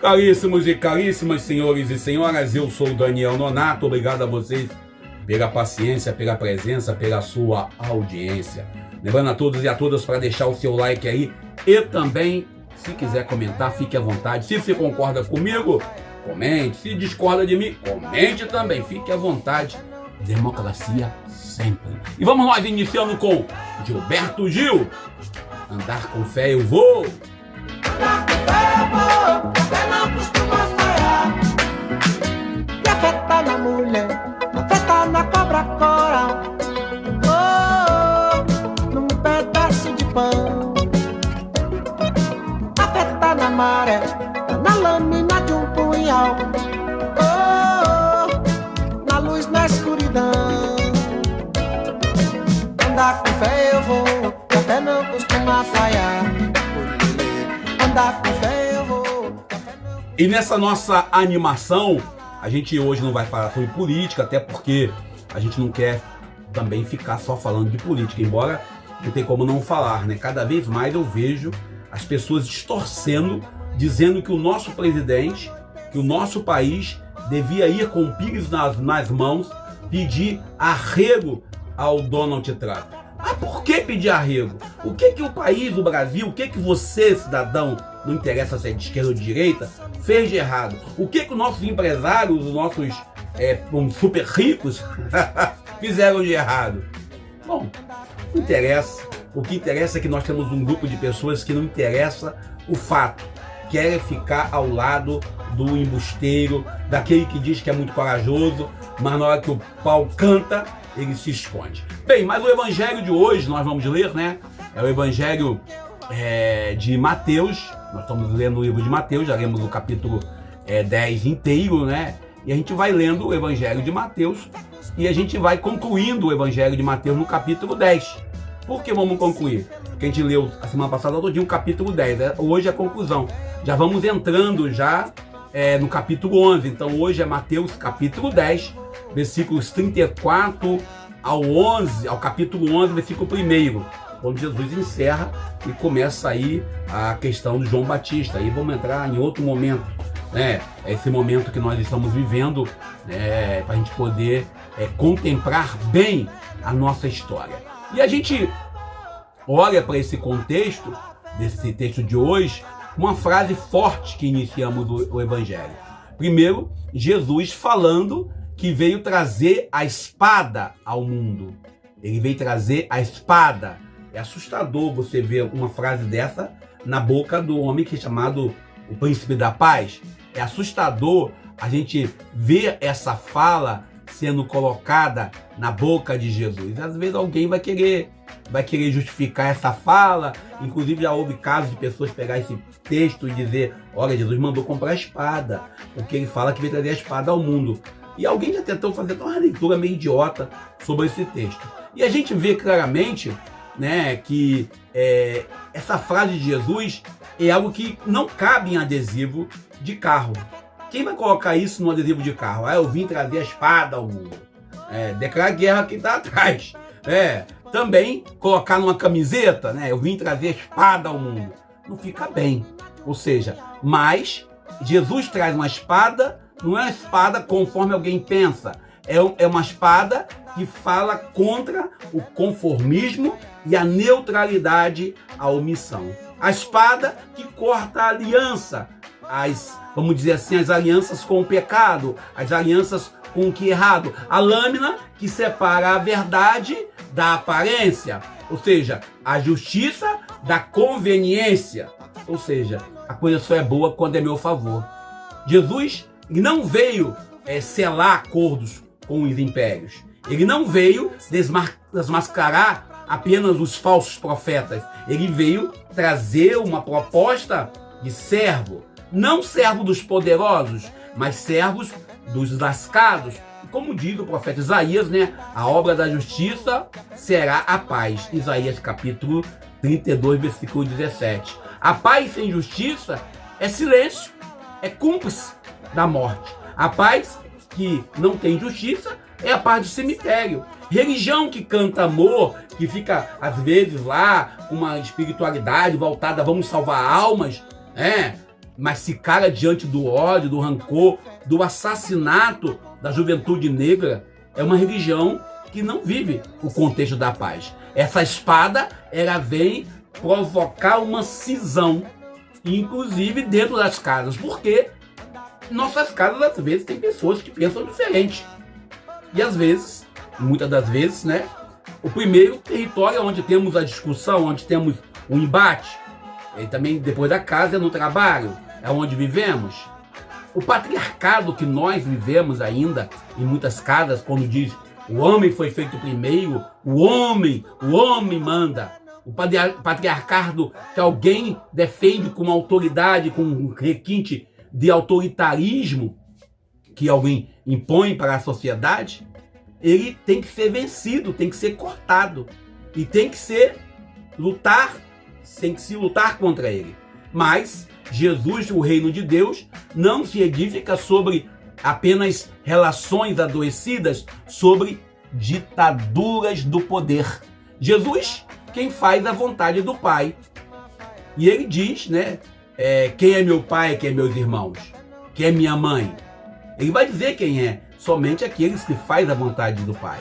Caríssimos e caríssimas senhores e senhoras, eu sou o Daniel Nonato, obrigado a vocês pela paciência, pela presença, pela sua audiência. Lembrando a todos e a todas para deixar o seu like aí e também, se quiser comentar, fique à vontade. Se você concorda comigo, comente. Se discorda de mim, comente também. Fique à vontade. Democracia sempre. E vamos nós iniciando com Gilberto Gil. Andar com fé eu vou. Andar com fé eu vou, fé não costuma falhar. E a fé tá na mulher, a fé tá na cobra coral. Oh, num pedaço de pão. A fé tá na maré, tá na lâmina de um punhal. Oh, na luz, na escuridão. Andar com fé eu vou, a fé não costuma falhar. Andar com fé eu vou. E nessa nossa animação, a gente hoje não vai falar sobre política, até porque a gente não quer também ficar só falando de política, embora não tem como não falar, né? Cada vez mais eu vejo as pessoas distorcendo, dizendo que o nosso presidente, que o nosso país devia ir com o pires nas mãos, pedir arrego ao Donald Trump. Mas por que pedir arrego? O que o país, o Brasil, o que você, cidadão, não interessa se é de esquerda ou de direita, fez de errado? O que os nossos empresários, os nossos super ricos fizeram de errado? Bom, não interessa. O que interessa é que nós temos um grupo de pessoas que não interessa o fato. Querem ficar ao lado do embusteiro, daquele que diz que é muito corajoso, mas na hora que o pau canta, ele se esconde. Bem, mas o evangelho de hoje, nós vamos ler, né? É o evangelho de Mateus. Nós estamos lendo o livro de Mateus, já lemos o capítulo 10 inteiro, né? E a gente vai lendo o evangelho de Mateus e a gente vai concluindo o evangelho de Mateus no capítulo 10. Por que vamos concluir? Porque a gente leu a semana passada todinho o capítulo 10, né? Hoje é a conclusão. Já vamos entrando no capítulo 11. Então hoje é Mateus capítulo 10, versículos 34 ao capítulo 11, versículo 1, quando Jesus encerra e começa aí a questão do João Batista. Aí vamos entrar em outro momento, né? Esse momento que nós estamos vivendo, para a gente poder contemplar bem a nossa história. E a gente olha para esse contexto, desse texto de hoje, uma frase forte que iniciamos o evangelho. Primeiro, Jesus falando que veio trazer a espada ao mundo. Ele veio trazer a espada. É assustador você ver uma frase dessa na boca do homem que é chamado o Príncipe da Paz. É assustador a gente ver essa fala sendo colocada na boca de Jesus. Às vezes alguém vai querer justificar essa fala. Inclusive já houve casos de pessoas pegar esse texto e dizer: olha, Jesus mandou comprar a espada, porque ele fala que veio trazer a espada ao mundo. E alguém já tentou fazer uma leitura meio idiota sobre esse texto. E a gente vê claramente, né, que essa frase de Jesus é algo que não cabe em adesivo de carro. Quem vai colocar isso no adesivo de carro? Eu vim trazer a espada ao mundo. Declarar guerra quem está atrás. Também colocar numa camiseta, né? Eu vim trazer a espada ao mundo. Não fica bem. Ou seja, mas Jesus traz uma espada, não é uma espada conforme alguém pensa. É uma espada que fala contra o conformismo e a neutralidade à omissão. A espada que corta a aliança, vamos dizer assim, as alianças com o pecado, as alianças com o que é errado. A lâmina que separa a verdade da aparência, ou seja, a justiça da conveniência. Ou seja, a coisa só é boa quando é meu favor. Jesus não veio selar acordos com os impérios. Ele não veio desmascarar apenas os falsos profetas. Ele veio trazer uma proposta de servo. Não servo dos poderosos, mas servos dos lascados. Como diz o profeta Isaías, né? A obra da justiça será a paz. Isaías capítulo 32, versículo 17. A paz sem justiça é silêncio, é cúmplice da morte. A paz que não tem justiça é a paz do cemitério. Religião que canta amor, que fica às vezes lá com uma espiritualidade voltada, vamos salvar almas, mas se cala diante do ódio, do rancor, do assassinato da juventude negra, é uma religião que não vive o contexto da paz. Essa espada, ela vem provocar uma cisão, inclusive dentro das casas, porque nossas casas, às vezes, tem pessoas que pensam diferente. E às vezes, muitas das vezes, né, o primeiro território onde temos a discussão, onde temos o embate, e também depois da casa é no trabalho, é onde vivemos. O patriarcado que nós vivemos ainda em muitas casas, quando diz o homem foi feito primeiro, o homem manda. O patriarcado que alguém defende com autoridade, com um requinte de autoritarismo que alguém impõe para a sociedade, ele tem que ser vencido, tem que ser cortado e tem que se lutar contra ele. Mas Jesus, o reino de Deus, não se edifica sobre apenas relações adoecidas, sobre ditaduras do poder. Jesus, quem faz a vontade do Pai. E ele diz, né, quem é meu pai, quem é meus irmãos, quem é minha mãe. Ele vai dizer quem é, somente aqueles que fazem a vontade do Pai.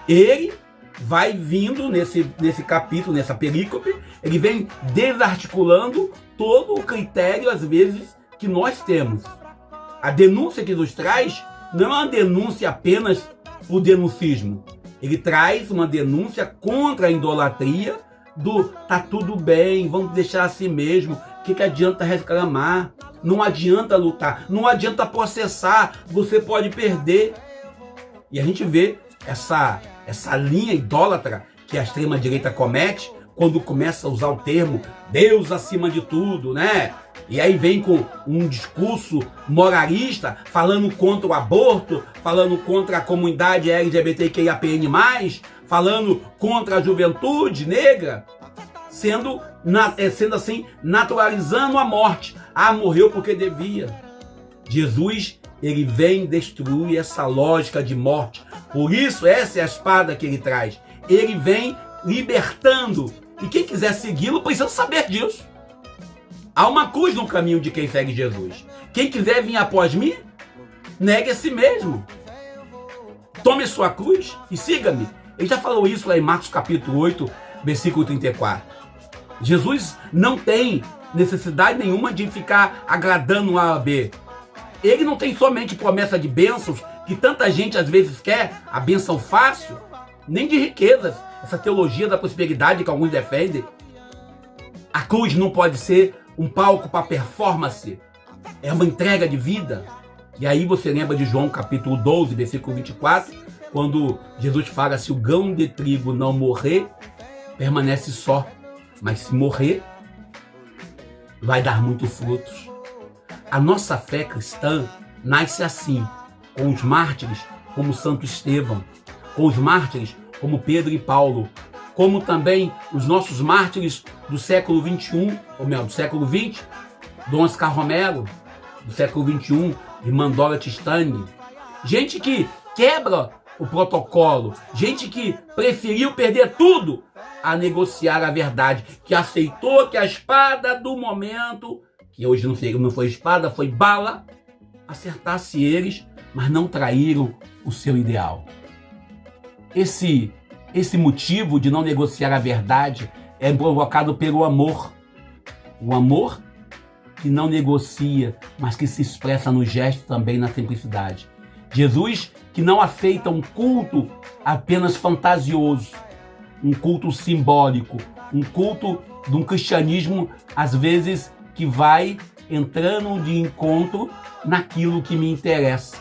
Ele vai vindo nesse capítulo, nessa perícope, ele vem desarticulando todo o critério, às vezes, que nós temos. A denúncia que nos traz não é uma denúncia apenas por denuncismo. Ele traz uma denúncia contra a idolatria do tá tudo bem, vamos deixar assim mesmo, o que adianta reclamar? Não adianta lutar, não adianta processar, você pode perder. E a gente vê essa linha idólatra que a extrema-direita comete quando começa a usar o termo Deus acima de tudo, né? E aí vem com um discurso moralista, falando contra o aborto, falando contra a comunidade LGBTQIAPN+, falando contra a juventude negra, sendo assim, naturalizando a morte. Ah, morreu porque devia. Jesus, ele vem destruir essa lógica de morte. Por isso, essa é a espada que ele traz. Ele vem libertando. E quem quiser segui-lo precisa saber disso. Há uma cruz no caminho de quem segue Jesus. Quem quiser vir após mim, negue a si mesmo. Tome sua cruz e siga-me. Ele já falou isso lá em Marcos capítulo 8, versículo 34. Jesus não tem necessidade nenhuma de ficar agradando A a B. Ele não tem somente promessa de bênçãos, que tanta gente às vezes quer, a bênção fácil, nem de riquezas, essa teologia da prosperidade que alguns defendem. A cruz não pode ser um palco para performance, é uma entrega de vida. E aí você lembra de João capítulo 12, versículo 24, quando Jesus fala: se o grão de trigo não morrer, permanece só, mas se morrer, vai dar muitos frutos. A nossa fé cristã nasce assim, com os mártires como Santo Estevão, com os mártires como Pedro e Paulo, como também os nossos mártires do século XXI, ou melhor, do século XX, Dom Oscar Romero, do século XXI, irmã Dorothy Stang. Gente que quebra o protocolo, gente que preferiu perder tudo a negociar a verdade, que aceitou que a espada do momento, que hoje não foi espada, foi bala, acertasse eles, mas não traíram o seu ideal. Esse motivo de não negociar a verdade é provocado pelo amor. O amor que não negocia, mas que se expressa no gesto, também na simplicidade. Jesus, que não aceita um culto apenas fantasioso, um culto simbólico, um culto de um cristianismo, às vezes, que vai entrando de encontro naquilo que me interessa.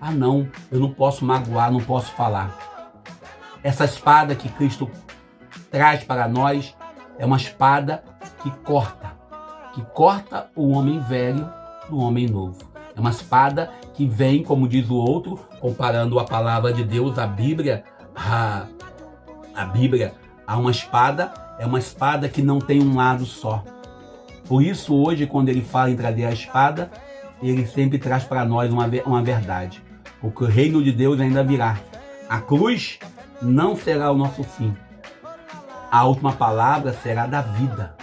Ah não, eu não posso magoar, não posso falar. Essa espada que Cristo traz para nós é uma espada que corta o homem velho do homem novo. É uma espada que vem, como diz o outro, comparando a palavra de Deus, a Bíblia, a uma espada, é uma espada que não tem um lado só. Por isso, hoje, quando ele fala em trazer a espada, ele sempre traz para nós uma verdade. Porque o reino de Deus ainda virá. A cruz não será o nosso fim. A última palavra será da vida.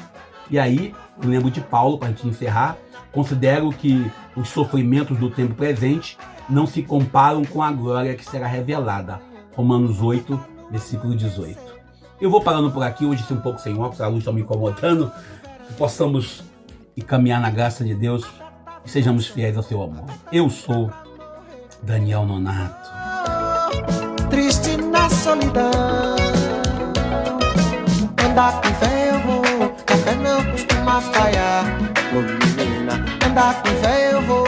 E aí, Eu lembro de Paulo, para a gente encerrar. Considero que os sofrimentos do tempo presente não se comparam com a glória que será revelada. Romanos 8, versículo 18. Eu vou parando por aqui, hoje um pouco sem óculos, a luz está me incomodando. Que possamos caminhar na graça de Deus e sejamos fiéis ao seu amor. Eu sou Daniel Nonato. Triste na solidão, andar com fé eu vou, a fé não costuma falhar. Ô menina, andar com fé eu vou,